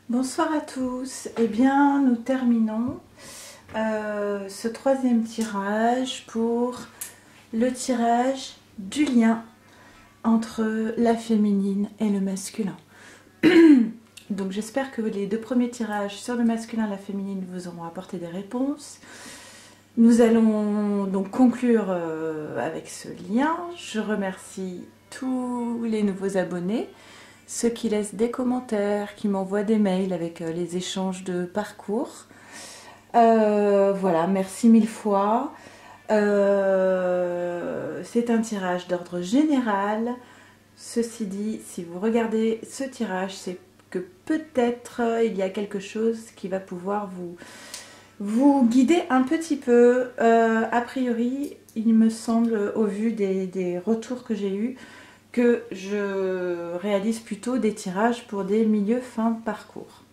Bonsoir à tous. Eh bien, nous terminons ce troisième tirage pour le tirage du lien entre la féminine et le masculin. Donc j'espère que les deux premiers tirages sur le masculin et la féminine vous auront apporté des réponses. Nous allons donc conclure avec ce lien. Je remercie tous les nouveaux abonnés, ceux qui laissent des commentaires, qui m'envoient des mails avec les échanges de parcours. Voilà, merci mille fois. C'est un tirage d'ordre général. Ceci dit, si vous regardez ce tirage, c'est que peut-être il y a quelque chose qui va pouvoir vous guider un petit peu. A priori, il me semble, au vu des retours que j'ai eus, que je réalise plutôt des tirages pour des milieux fin de parcours.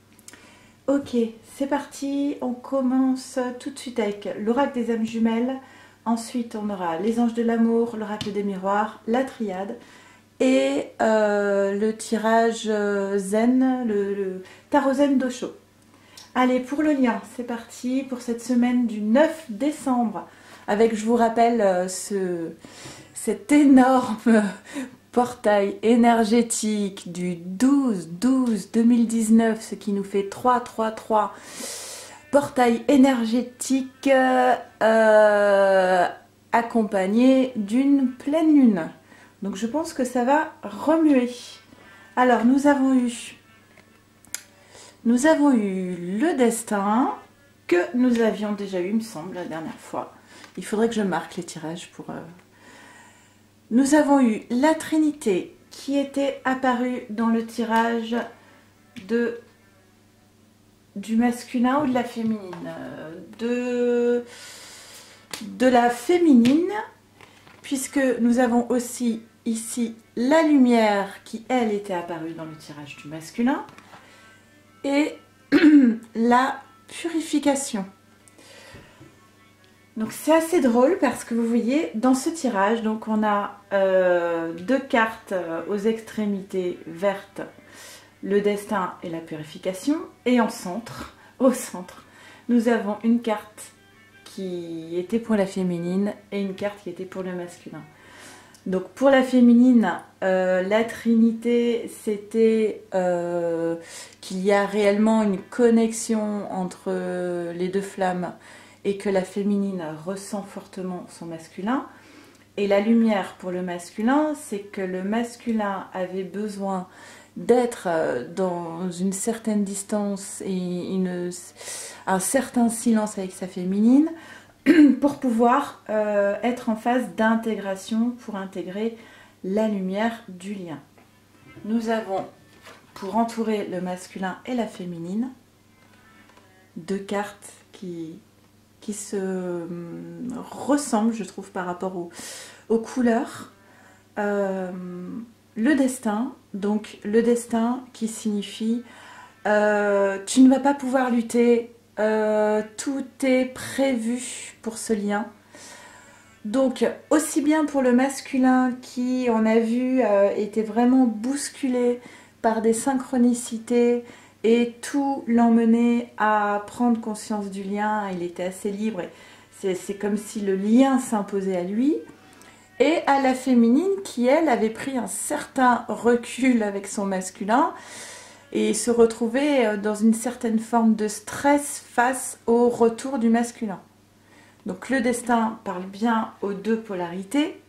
Ok, c'est parti, on commence tout de suite avec l'oracle des âmes jumelles. Ensuite, on aura les anges de l'amour, l'oracle des miroirs, la triade et le tirage zen, le tarot zen d'Osho. Allez, pour le lien, c'est parti pour cette semaine du 9 décembre avec, je vous rappelle, cet énorme portail énergétique du 12-12-2019, ce qui nous fait 3-3-3. Portail énergétique accompagné d'une pleine lune. Donc je pense que ça va remuer. Alors nous avons eu le destin que nous avions déjà eu, il me semble, la dernière fois. Il faudrait que je marque les tirages pour... Nous avons eu la Trinité qui était apparue dans le tirage du masculin ou de la féminine, de la féminine, puisque nous avons aussi ici la lumière qui, elle, était apparue dans le tirage du masculin, et la purification. Donc c'est assez drôle parce que vous voyez dans ce tirage, donc on a deux cartes aux extrémités vertes, le destin et la purification, et au centre, nous avons une carte qui était pour la féminine et une carte qui était pour le masculin. Donc pour la féminine, la Trinité, c'était qu'il y a réellement une connexion entre les deux flammes et que la féminine ressent fortement son masculin. Et la lumière pour le masculin, c'est que le masculin avait besoin d'être dans une certaine distance et un certain silence avec sa féminine pour pouvoir être en phase d'intégration, pour intégrer la lumière du lien. Nous avons, pour entourer le masculin et la féminine, deux cartes qui se ressemblent, je trouve, par rapport aux couleurs. Le destin, donc le destin qui signifie tu ne vas pas pouvoir lutter, tout est prévu pour ce lien. Donc aussi bien pour le masculin qui, on a vu, était vraiment bousculé par des synchronicités et tout l'emmenait à prendre conscience du lien, il était assez libre, c'est comme si le lien s'imposait à lui. Et à la féminine qui, elle, avait pris un certain recul avec son masculin et se retrouvait dans une certaine forme de stress face au retour du masculin. Donc le destin parle bien aux deux polarités.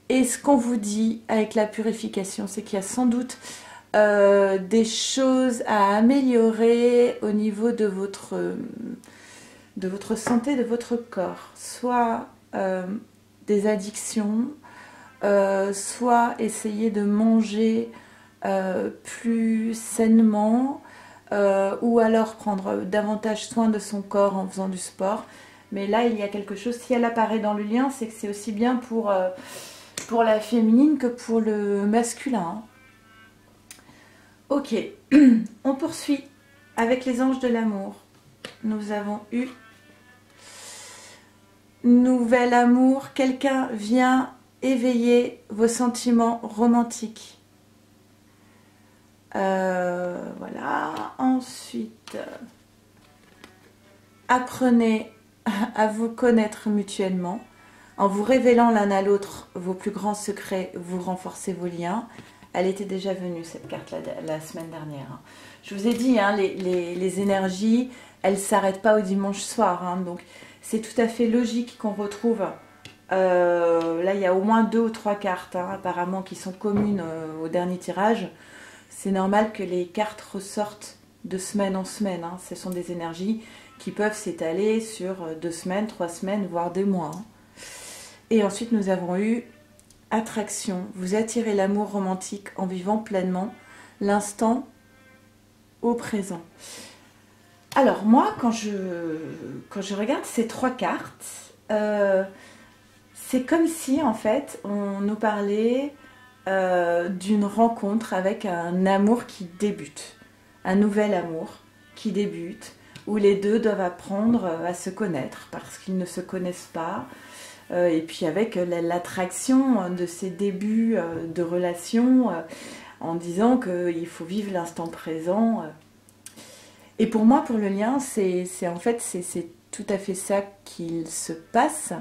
Et ce qu'on vous dit avec la purification, c'est qu'il y a sans doute des choses à améliorer au niveau de votre santé, de votre corps. Soit des addictions, soit essayer de manger plus sainement, ou alors prendre davantage soin de son corps en faisant du sport. Mais là, il y a quelque chose, si elle apparaît dans le lien, c'est que c'est aussi bien pour la féminine que pour le masculin. Ok, on poursuit avec les anges de l'amour. Nous avons eu nouvel amour, quelqu'un vient éveiller vos sentiments romantiques. Voilà. Ensuite, apprenez à vous connaître mutuellement. En vous révélant l'un à l'autre vos plus grands secrets, vous renforcez vos liens. Elle était déjà venue, cette carte, la semaine dernière. Je vous ai dit, hein, les énergies, elles ne s'arrêtent pas au dimanche soir. Hein, donc, c'est tout à fait logique qu'on retrouve... là, il y a au moins 2 ou 3 cartes, hein, apparemment, qui sont communes au dernier tirage. C'est normal que les cartes ressortent de semaine en semaine. Hein. Ce sont des énergies qui peuvent s'étaler sur 2 semaines, 3 semaines, voire des mois. Hein. Et ensuite, nous avons eu attraction. Vous attirez l'amour romantique en vivant pleinement l'instant au présent. Alors, moi, quand je regarde ces 3 cartes, c'est comme si, en fait, on nous parlait d'une rencontre avec un amour qui débute. Un nouvel amour qui débute, où les deux doivent apprendre à se connaître parce qu'ils ne se connaissent pas. Et puis avec l'attraction de ces débuts de relation en disant qu'il faut vivre l'instant présent. Et pour moi, pour le lien, c'est tout à fait ça qu'il se passe.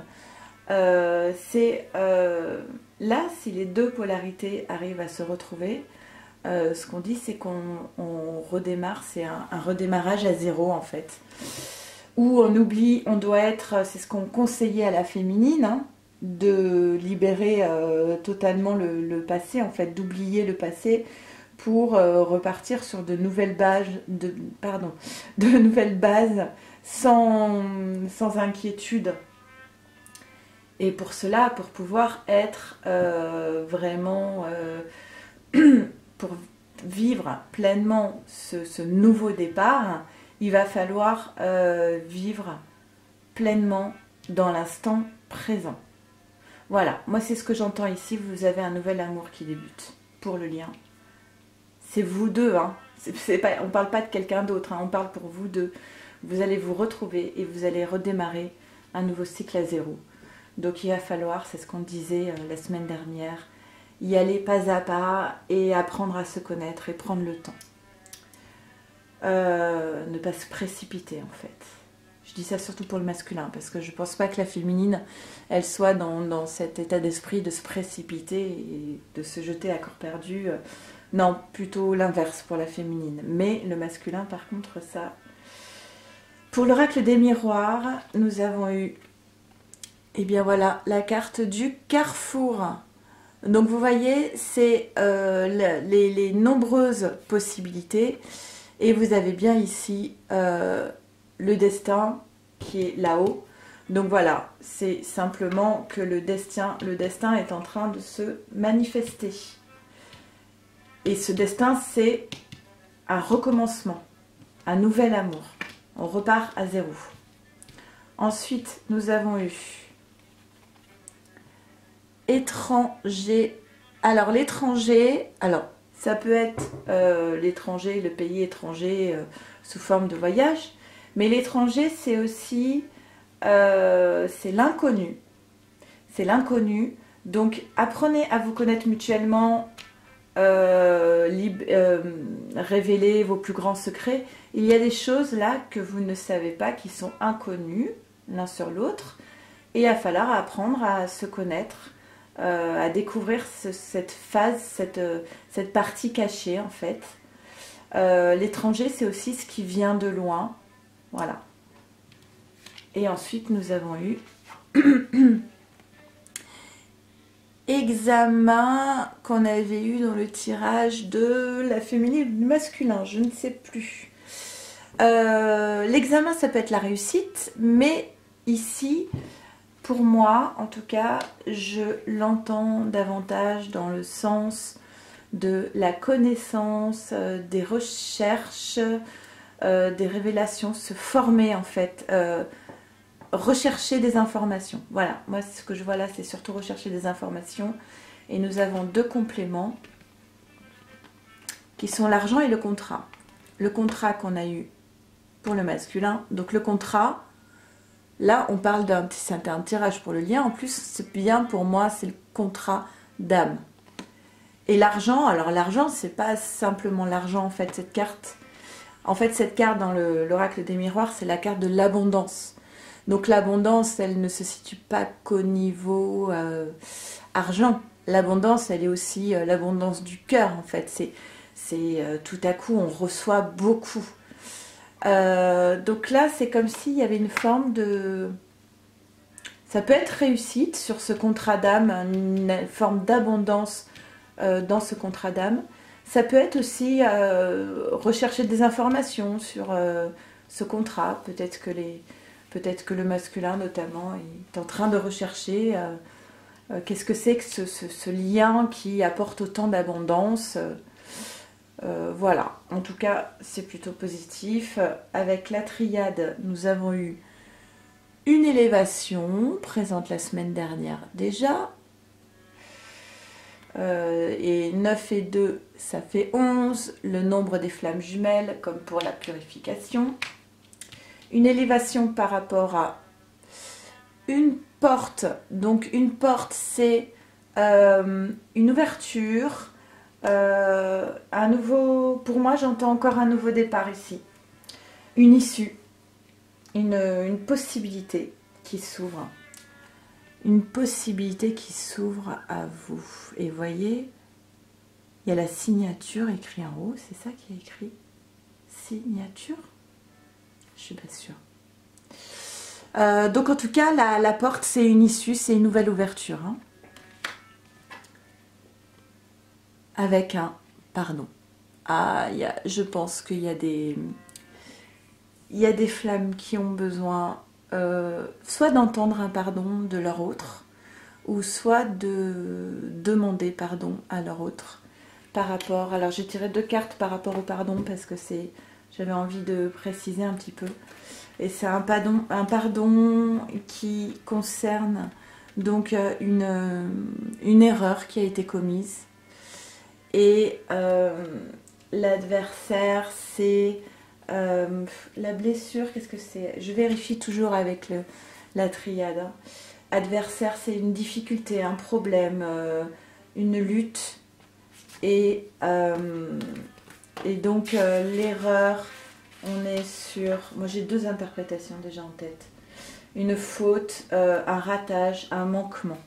Là, si les 2 polarités arrivent à se retrouver, ce qu'on dit, c'est qu'on redémarre, c'est un redémarrage à 0 en fait. Où on oublie, on doit être, c'est ce qu'on conseillait à la féminine, hein, de libérer totalement le passé, en fait, d'oublier le passé pour repartir sur de nouvelles bases, de nouvelles bases sans inquiétude. Et pour cela, pour pouvoir être vraiment, pour vivre pleinement ce nouveau départ, il va falloir vivre pleinement dans l'instant présent. Voilà, moi c'est ce que j'entends ici, vous avez un nouvel amour qui débute pour le lien. C'est vous deux, hein. On ne parle pas de quelqu'un d'autre, hein. On parle pour vous deux. Vous allez vous retrouver et vous allez redémarrer un nouveau cycle à 0. Donc il va falloir, c'est ce qu'on disait la semaine dernière, y aller pas à pas et apprendre à se connaître et prendre le temps. Ne pas se précipiter en fait. Je dis ça surtout pour le masculin parce que je ne pense pas que la féminine elle soit dans cet état d'esprit de se précipiter et de se jeter à corps perdu. Non, plutôt l'inverse pour la féminine. Mais le masculin par contre ça. Pour l'oracle des miroirs, nous avons eu, et bien voilà, la carte du carrefour. Donc vous voyez, c'est les nombreuses possibilités. Et vous avez bien ici le destin qui est là-haut. Donc voilà, c'est simplement que le destin est en train de se manifester. Et ce destin, c'est un recommencement, un nouvel amour. On repart à 0. Ensuite, nous avons eu étranger. Alors l'étranger, ça peut être l'étranger, le pays étranger sous forme de voyage. Mais l'étranger, c'est aussi c'est l'inconnu. C'est l'inconnu. Donc, apprenez à vous connaître mutuellement, révéler vos plus grands secrets. Il y a des choses là que vous ne savez pas, qui sont inconnues l'un sur l'autre. Et il va falloir apprendre à se connaître, à découvrir cette phase, cette partie cachée en fait. L'étranger, c'est aussi ce qui vient de loin. Voilà. Et ensuite, nous avons eu examen qu'on avait eu dans le tirage de la féminine ou du masculin, je ne sais plus. L'examen, ça peut être la réussite, mais ici, pour moi, en tout cas, je l'entends davantage dans le sens de la connaissance, des recherches, des révélations, se former en fait, rechercher des informations. Voilà, moi ce que je vois là, c'est surtout rechercher des informations. Et nous avons 2 compléments qui sont l'argent et le contrat. Le contrat qu'on a eu pour le masculin. Donc le contrat, là on parle c'est un tirage pour le lien. En plus, c'est bien pour moi, c'est le contrat d'âme. Et l'argent, alors l'argent, c'est pas simplement l'argent en fait, cette carte. En fait, cette carte dans l'oracle des miroirs, c'est la carte de l'abondance. Donc l'abondance, elle ne se situe pas qu'au niveau argent. L'abondance, elle est aussi l'abondance du cœur en fait. C'est tout à coup, on reçoit beaucoup. Donc là, c'est comme s'il y avait une forme de... Ça peut être réussite sur ce contrat d'âme, une forme d'abondance dans ce contrat d'âme. Ça peut être aussi rechercher des informations sur ce contrat. Peut-être que le masculin, notamment, est en train de rechercher qu'est-ce que c'est que ce lien qui apporte autant d'abondance. Voilà, en tout cas, c'est plutôt positif. Avec la triade, nous avons eu une élévation présente la semaine dernière déjà. Et 9 et 2, ça fait 11. Le nombre des flammes jumelles, comme pour la purification. Une élévation par rapport à une porte. Donc une porte, c'est une ouverture. Un nouveau, pour moi, j'entends encore un nouveau départ ici. Une issue. Une possibilité qui s'ouvre. Une possibilité qui s'ouvre à vous. Et voyez, il y a la signature écrite en haut. C'est ça qui est écrit? Signature? Je suis pas sûre. Donc en tout cas, la porte, c'est une issue, c'est une nouvelle ouverture. Hein. Avec un pardon. Ah, je pense qu'il y a des... Il y a des flammes qui ont besoin soit d'entendre un pardon de leur autre, ou soit de demander pardon à leur autre par rapport... Alors j'ai tiré 2 cartes par rapport au pardon parce que j'avais envie de préciser un petit peu. Et c'est un pardon qui concerne donc une erreur qui a été commise. Et l'adversaire, c'est... la blessure, qu'est-ce que c'est? Je vérifie toujours avec la triade. Adversaire, c'est une difficulté, un problème, une lutte. Et donc, l'erreur, on est sur... Moi, j'ai 2 interprétations déjà en tête. Une faute, un ratage, un manquement.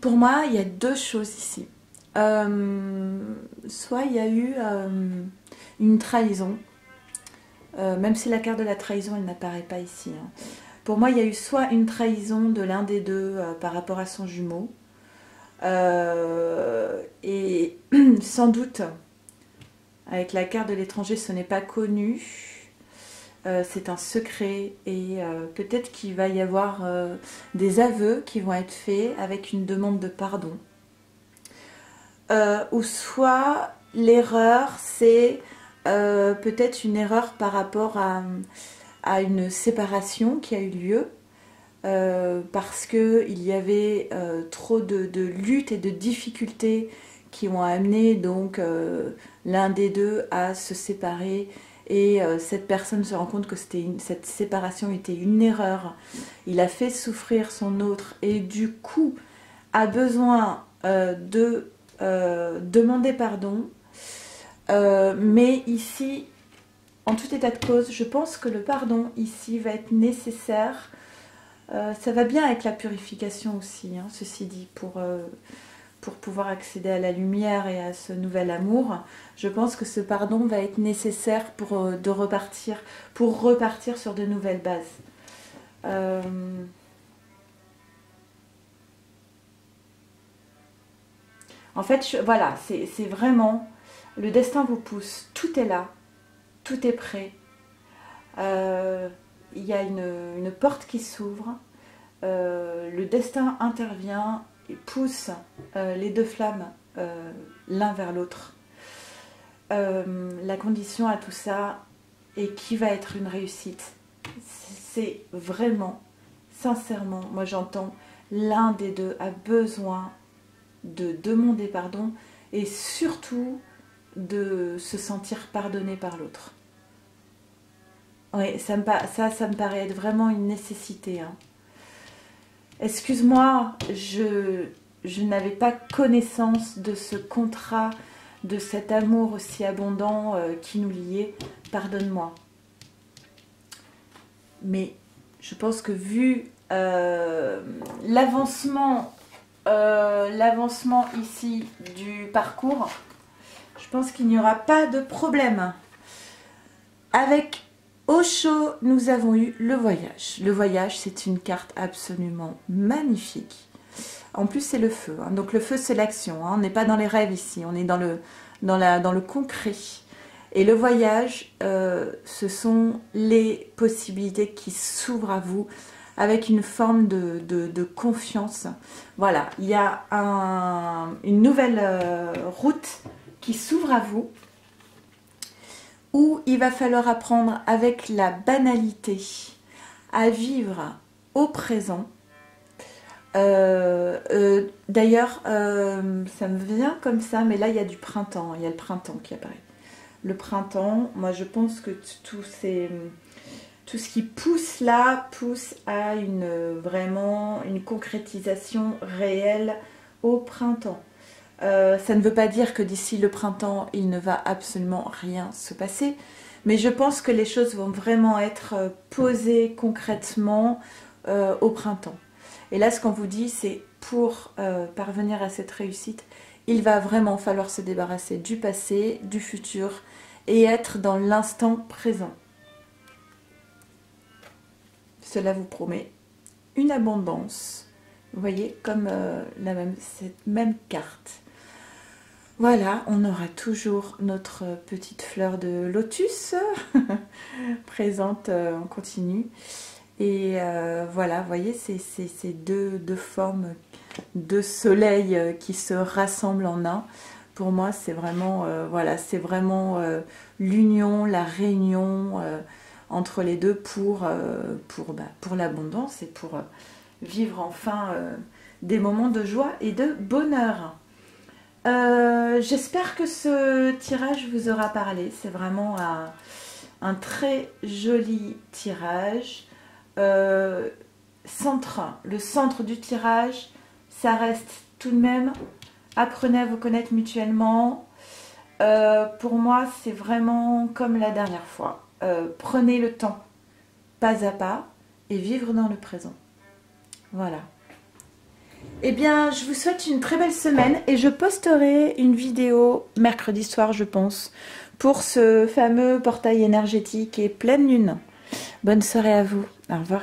Pour moi, il y a 2 choses ici. Soit il y a eu... une trahison, même si la carte de la trahison elle n'apparaît pas ici. Hein. Pour moi, il y a eu soit une trahison de l'un des deux par rapport à son jumeau, et sans doute, avec la carte de l'étranger, ce n'est pas connu, c'est un secret, et peut-être qu'il va y avoir des aveux qui vont être faits avec une demande de pardon. Ou soit l'erreur, c'est... peut-être une erreur par rapport à une séparation qui a eu lieu parce qu'il y avait trop de luttes et de difficultés qui ont amené donc l'un des deux à se séparer et cette personne se rend compte que cette séparation était une erreur. Il a fait souffrir son autre et du coup a besoin de demander pardon. Mais ici, en tout état de cause, je pense que le pardon ici va être nécessaire. Ça va bien avec la purification aussi, hein, ceci dit, pour pouvoir accéder à la lumière et à ce nouvel amour. Je pense que ce pardon va être nécessaire pour repartir sur de nouvelles bases. En fait, voilà, c'est vraiment... Le destin vous pousse, tout est là, tout est prêt. Il y a une porte qui s'ouvre, le destin intervient et pousse les 2 flammes l'un vers l'autre. La condition à tout ça, et qui va être une réussite, c'est vraiment, sincèrement, moi j'entends, l'un des deux a besoin de demander pardon et surtout de se sentir pardonné par l'autre. Oui, ça me paraît être vraiment une nécessité. Hein. Excuse-moi, je n'avais pas connaissance de ce contrat, de cet amour aussi abondant qui nous liait. Pardonne-moi. Mais je pense que vu l'avancement ici du parcours, je pense qu'il n'y aura pas de problème. Avec Osho, nous avons eu le voyage. Le voyage, c'est une carte absolument magnifique. En plus, c'est le feu. Hein. Donc le feu, c'est l'action. Hein. On n'est pas dans les rêves ici, on est dans le concret. Et le voyage, ce sont les possibilités qui s'ouvrent à vous avec une forme de confiance. Voilà, il y a une nouvelle route qui s'ouvre à vous, où il va falloir apprendre avec la banalité à vivre au présent. D'ailleurs, ça me vient comme ça, mais là il y a du printemps, il y a le printemps qui apparaît. Le printemps, moi je pense que tout ce qui pousse là, pousse à vraiment une concrétisation réelle au printemps. Ça ne veut pas dire que d'ici le printemps, il ne va absolument rien se passer, mais je pense que les choses vont vraiment être posées concrètement au printemps. Et là, ce qu'on vous dit, c'est pour parvenir à cette réussite, il va vraiment falloir se débarrasser du passé, du futur et être dans l'instant présent. Cela vous promet une abondance. Vous voyez, comme cette même carte. Voilà, on aura toujours notre petite fleur de lotus présente en continu. Et voilà, vous voyez, c'est deux formes de soleil qui se rassemblent en un. Pour moi, c'est vraiment, voilà, c'est vraiment l'union, la réunion entre les deux pour l'abondance et pour vivre enfin des moments de joie et de bonheur. J'espère que ce tirage vous aura parlé. C'est vraiment un très joli tirage. Le centre du tirage, ça reste tout de même, apprenez à vous connaître mutuellement. Pour moi, c'est vraiment comme la dernière fois. Prenez le temps, pas à pas, et vivre dans le présent. Voilà. Eh bien, je vous souhaite une très belle semaine et je posterai une vidéo mercredi soir, je pense, pour ce fameux portail énergétique et pleine lune. Bonne soirée à vous. Au revoir.